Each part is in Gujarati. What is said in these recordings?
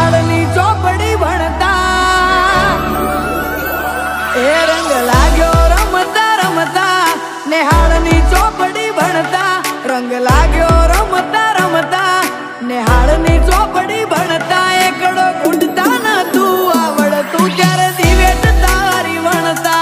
નેહાળની ચોપડી ભણતા એ રંગ લાગ્યો રમતા રમતા નેહાળની ચોપડી ભણતા રંગ લાગ્યો રમતા રમતા નેહાળની ચોપડી ભણતા એકડો ગુંડતા ન તું આવડતું ત્યારે દિવેટ તારી વણતા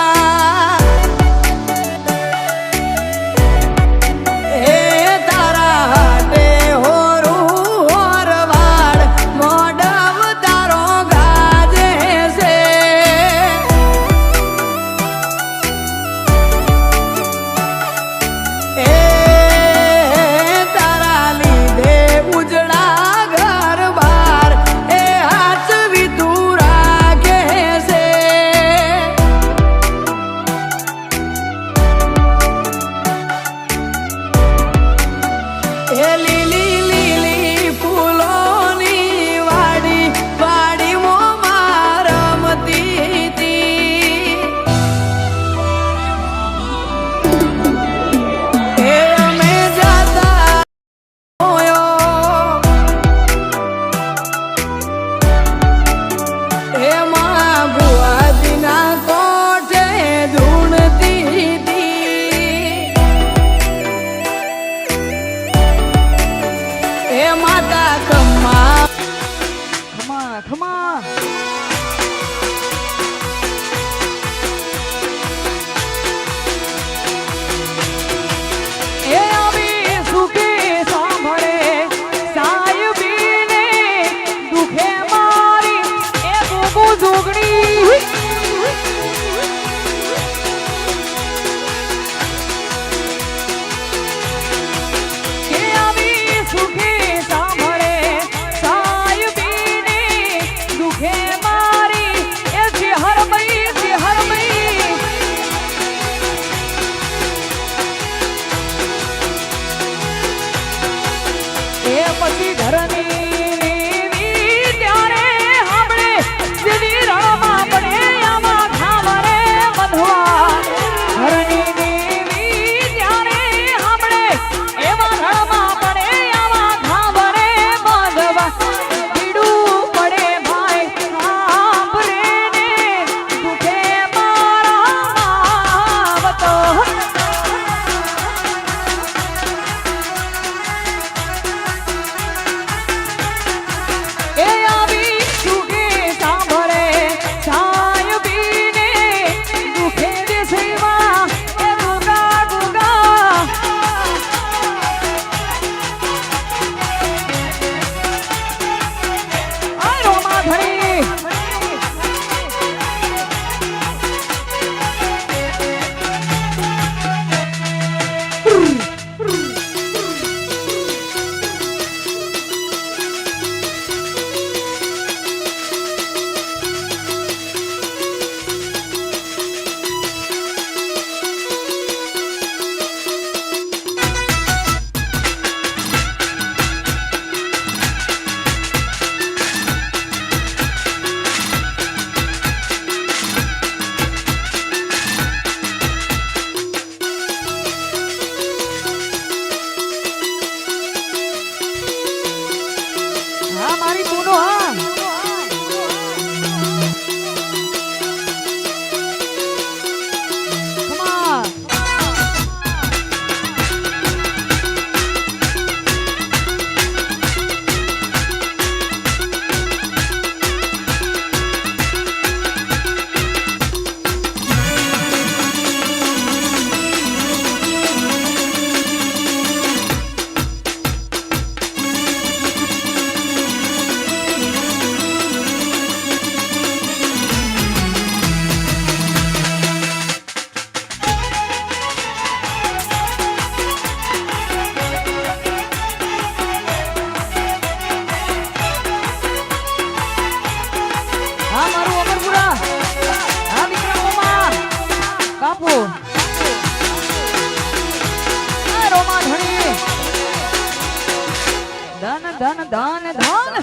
ધન ધન ધન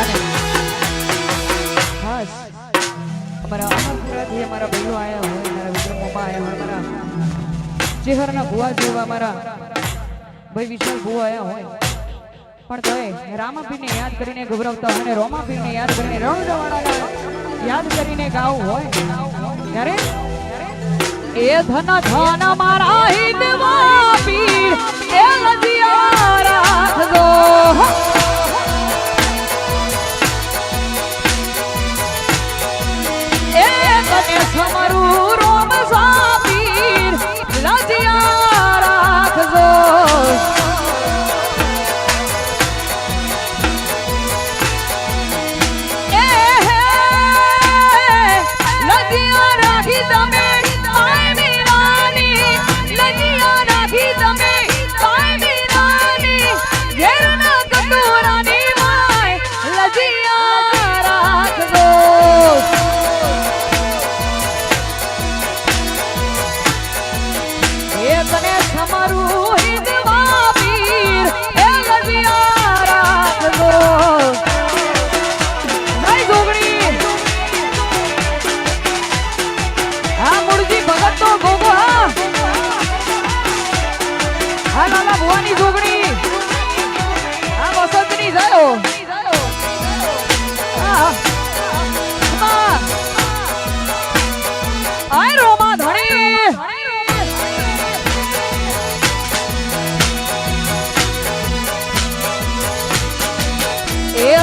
અને ખાસ અમારા અમરપુરાથી અમારા ભાઈઓ આયા હોય, મારા વિક્રમોમાં આયા હોય, મારા ચેહરના ભુવા જેવા મારા ભાઈ વિશાલ ભૂ આયા હોય પણ તોય રામાપીરને યાદ કરીને ગૌરવતા અને રોમાપીરને યાદ કરીને રણજવાડાને યાદ કરીને ગાવું હોય ત્યારે એ ધન ધન મારા હિંદવા પીર એ લજિયા રાખજો એ કને સમરું રોમ સાપીર લજિયા રાખજો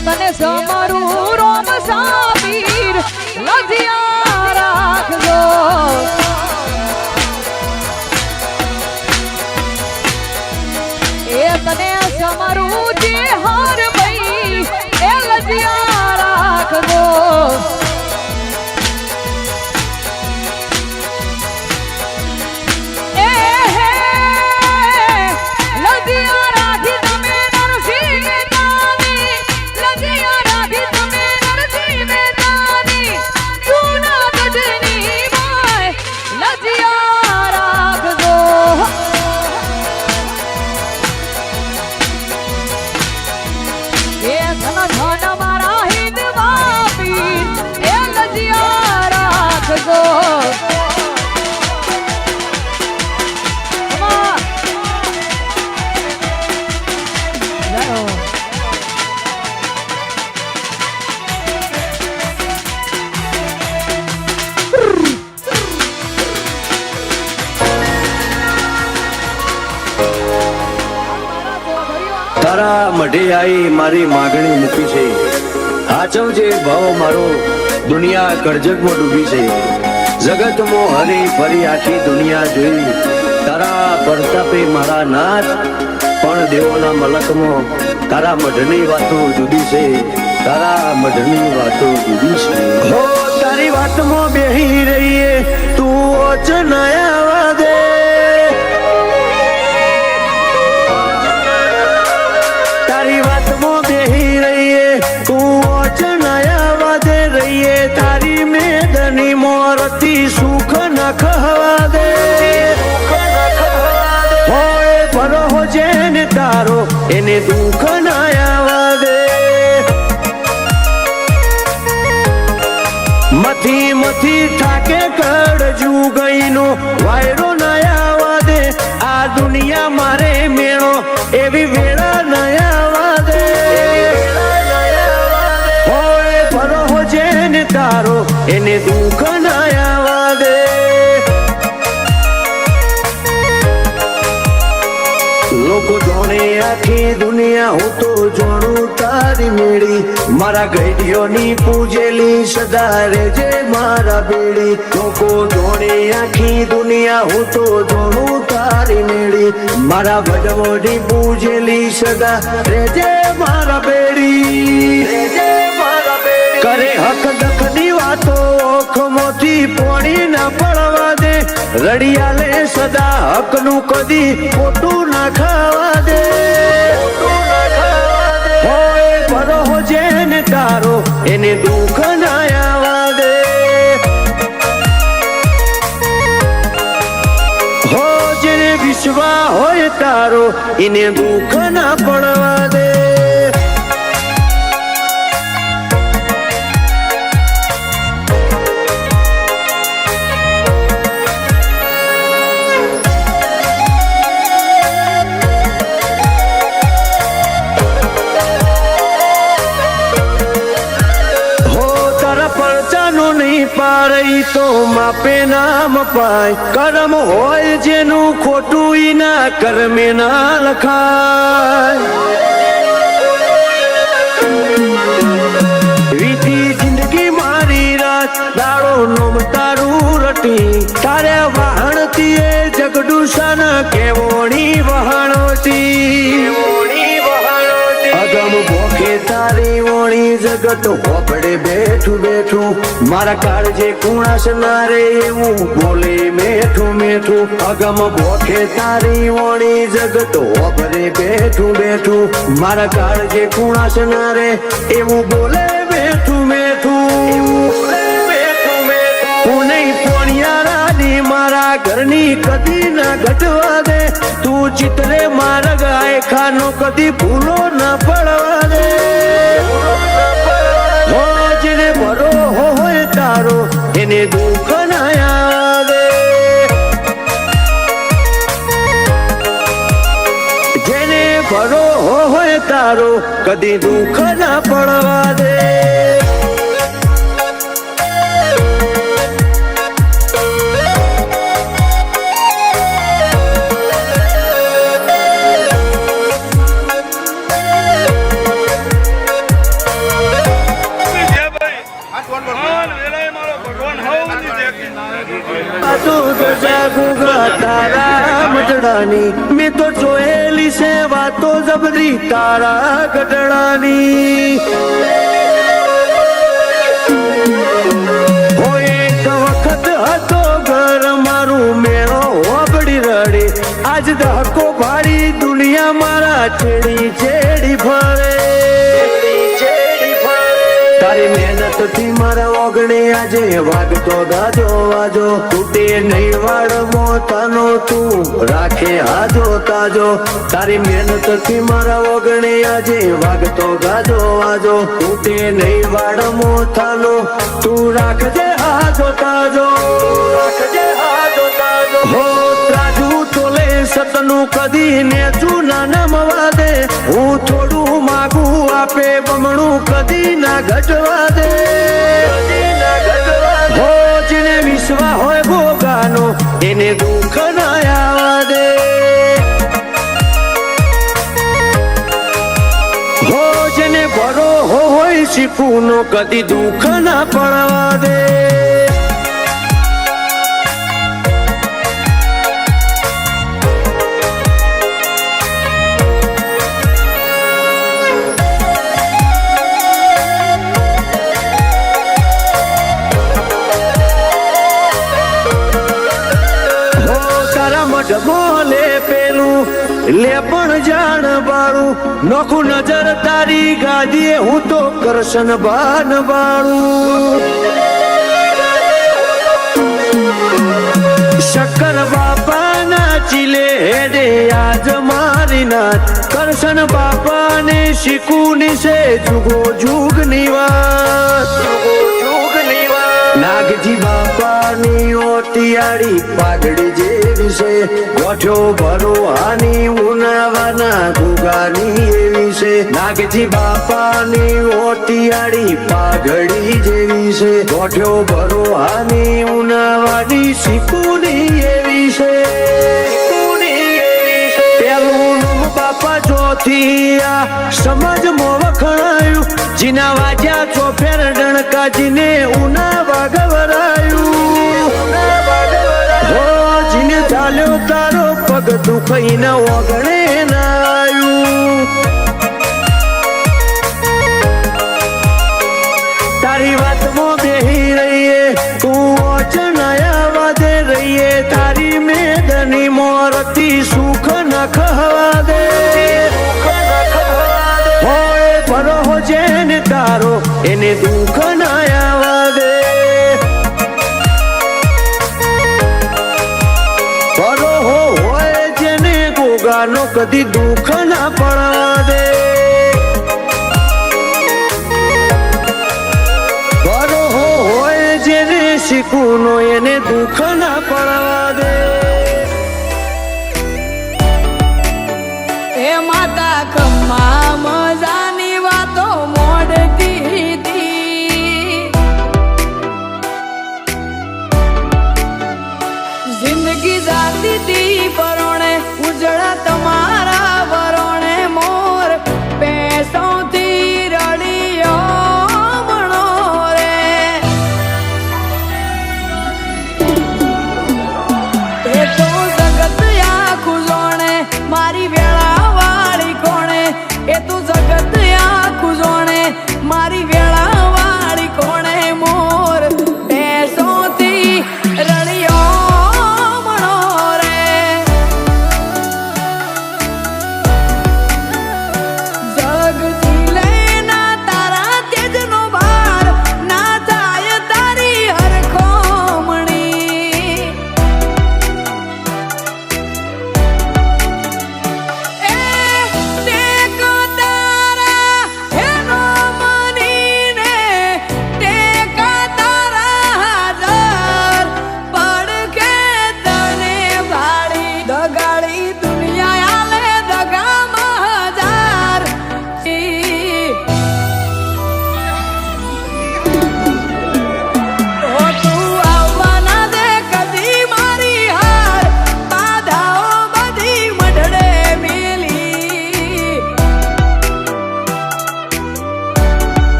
તને સમરું રોમ સાપીર લજિયા રાખજો એ તને સમરું જે હાર ભાઈ એ લજિયા રાખજો એ લજિયા રાખી તમે નરસિંહ તારા મઢે આવી મારી માગણી મૂકી છે હાચવજે ભાવ મારો દુનિયા કરજગમાં ડૂબી છે જગતમાં હરી ફરી આખી દુનિયા જોઈ તારા પ્રતાપે મારા નાથ પણ દેવોના મલકમાં તારા મઢની વાતો જુદી છે તારા મઢની વાતો જુદી છે હો તારી વાતમાં બેહી રહીએ તું ઓચ નયા દે તારી વાતમાં બેહી રહીએ તું ઓચનાયા વાદે રહીએ તારી મેદની મોરતી સુખ ન ખવા દે હોય ભરો જેને તારો એને દુઃખ ના આવવા દે મથી મથી થાકે કડજુ ગઈનો વાયરો ના આવવા દે આ દુનિયા મારે મેળો એવી વેળા નયા દે હોય ભરો જેને તારો એને દુઃખ ના આવવા દે લોકો જોણે આખી દુનિયા હું તો જોણું તારી મેળી મારા ગઈડીઓની પૂજેલી સદા રેજે મારા બેડી લોકો જોણે આખી દુનિયા હું તો જોણું તારી મેળી મારા ભજવોની પૂજેલી સદા રેજે મારા બેડી રેજે મારા બેડી કરે હક દખની વાતો ઓખમોથી પોણી ના પડવા દે રડિયાલે સદા હકનું કદી ખોટું ના ખાવા દે હોય ભરો જેને તારો એને દુઃખ ના આવવા દે હો જેને વિશ્વા હોય તારો એને દુઃખ ના પડવા દે લોચાનો નહીં પાડે તો માપે નામ પાય કરમ હોય જેનું ખોટું ઈના કર્મે ના લખાય વીતી જિંદગી મારી રાત દાડો નોમ તારું રટી તારે વાહણતી એ જગડુસન કેવોણી વહાણોતી અગમ ભોખે તારી વોણી જગત હોપડે બેઠું બેઠું મારા કાળજે કુણાશ ના રે એવું બોલે મેઠું મેઠું અગમ ભોખે તારી વોણી જગત હોપડે બેઠું બેઠું મારા કાળજે કુણાશ ના રે એવું બોલે મેઠું મેઠું હું નહીં પોણિયારાની મારા ઘરની કદી ના ઘટવા દે તું ચિત્રે મારા ગાય ખાનો કદી ભૂલો ના પડવા દે જેને ભરો હોય તારો એને દુઃખ ના આવે જેને ભરો હોય તારો કદી દુઃખ ના પડવા દે મેં તો જોયેલી છે વાતો જબરી તારા ગઢડાની એક વખત હતો ઘર મારું મેળો હોબડી રડે આજ ધક્કો ભારી દુનિયા મારા છેડી છેડી ફરે તારી મહેનત થી મારા ઓગણે આજે વાગતો દાજો વાજો તૂટે નહીં વાળ મોતાનો તું રાખે હાજો તાજો તારી મહેનત થી મારા ઓગણે આજે વાગતો ગાજો વાજો તૂટે નહીં વાળ મોતાનો તું રાખજે હાજો તાજો રાખજે હાજો તાજો હો ત્રાજુ તોલે સતનું કદી ને ચૂના નમવા દે હું થોડું માગું આપે બમણું કદી ના ઘટવા દે હો જેને વિશ્વા હોય ભોગાનો એને દુઃખ ના આવવા દે હો જેને ભરો હોય શીખુનો કદી દુઃખ ના પડવા દે બોલે પેલું લે પણ જાણ બાળું નોખું નજર તારી ગાદીએ હું તો કરશન બાન બાળું શક્કર બાપા ના ચીલે હેડે આજ મારી નાથ કરશન બાપા ને શીખુની છે જુગો જુગ ની વાત નાગજી બાપાની ઓટિયાળી પાઘડી જેવી છે ગોઠો ભરો હાની ઉનાવાના ગુગાની એવી છે નાગજી બાપાની ઓટિયાળી પાઘડી જેવી છે ગોઠો ભરો હાની ઉનાવાની શીખુની એવી છે પેલું બાપા જોથિયા સમાજમાં વખણાયું જીના વાજ્યા ચોફેર ડણકાજીને ઉના વાગવરાયું હો જીને ચાલ્યો તારો પગ દુખઈને ઓગણે ના આવ્યું તારી વાતમાં બેહી રહીએ તું ઓચનાયા વાદે રહીએ તારી મેદની મોરતી સુખ ન ખવા દે હોય ભરો જેને તારો એને દુઃખ ના આવવા દે ભરો હોય જેને ગોગાનો કદી દુઃખ ના પડવા દે ભરો હોય જેને શીખુનો એને દુઃખ ના પડવા દે એ માતા કમ્મા મજાની વાતો મોડતી હતી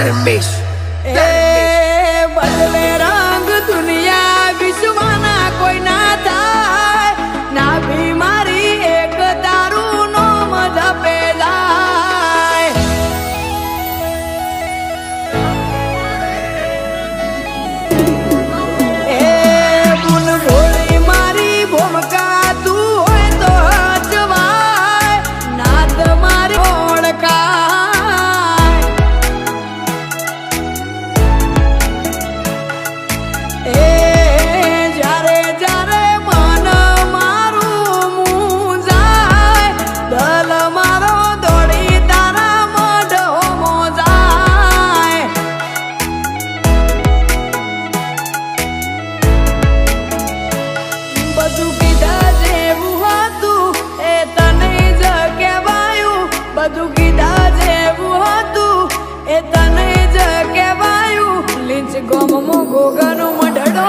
ધર્મેશ એ બદલે રંગ દુનિયા વિશ્વના કોઈ ના થાય ના બીમારી એક દારૂ નો મધપે જાય એ બુન ભોળી મારી ભૂમકા તું હોય તો હચવાય નાદ મારી ઓળખાય એ જ્યારે જ્યારે મન મારું મૂંઝાય દલ મારો દોડી તારા મોઢો મોજાય બધું કીધા જેવું હતું એ તને જ કહેવાયું બધું કીધા જેવું હતું એ તને જ કહેવાયું લીંચ ગોમમાં ગોગનો મઢડો